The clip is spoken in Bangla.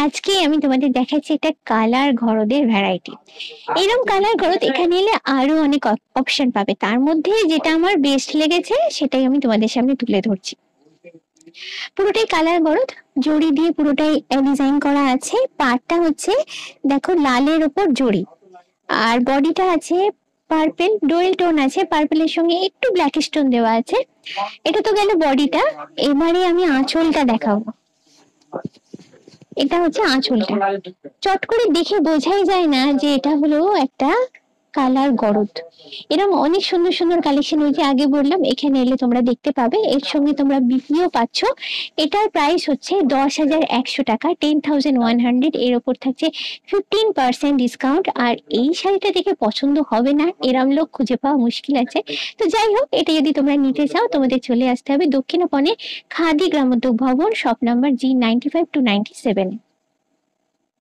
আজকে আমি তোমাদের দেখাচ্ছি একটা কালার ঘরদের ভ্যারাইটি। এরকম কালার ঘরদ এখানে এলে আরো অনেক অপশন পাবে, তার মধ্যে যেটা আমার বেস্ট লেগেছে সেটাই আমি তোমাদের সামনে তুলে ধরছি। পুরোটাই কালার ঘরদ, জড়ি দিয়ে পুরোটাই ডিজাইন করা আছে। পাড়টা হচ্ছে দেখো লালের ওপর জড়ি, আর বডিটা আছে পার্পেল, ডোয়েল টোন আছে, পার্পেলের সঙ্গে একটু ব্ল্যাক স্টোন দেওয়া আছে। এটা তো গেল বডিটা। এবারে আমি আঁচলটা দেখাবো। এটা হচ্ছে আঁচলটা। চট করে দেখে বোঝাই যায় না যে এটা হলো একটা কালার গরদ। এরকম অনেক সুন্দর সুন্দর কালেকশন হয়েছে, আগে বললাম এখানে এলে তোমরা দেখতে পাবে। এর সঙ্গে তোমরা বিপিও পাচ্ছ। এটার প্রাইস হচ্ছে 10,100 টাকা, 10,100। এর ওপর থাকছে 15% ডিসকাউন্ট। আর এই শাড়িটা দেখে পছন্দ হবে না এরম লোক খুঁজে পাওয়া মুশকিল আছে। তো যাই হোক, এটা যদি তোমরা নিতে চাও তোমাদের চলে আসতে হবে দক্ষিণাপনে খাদি গ্রামোদ্যোগ ভবন, শপ নাম্বার G95 to 97।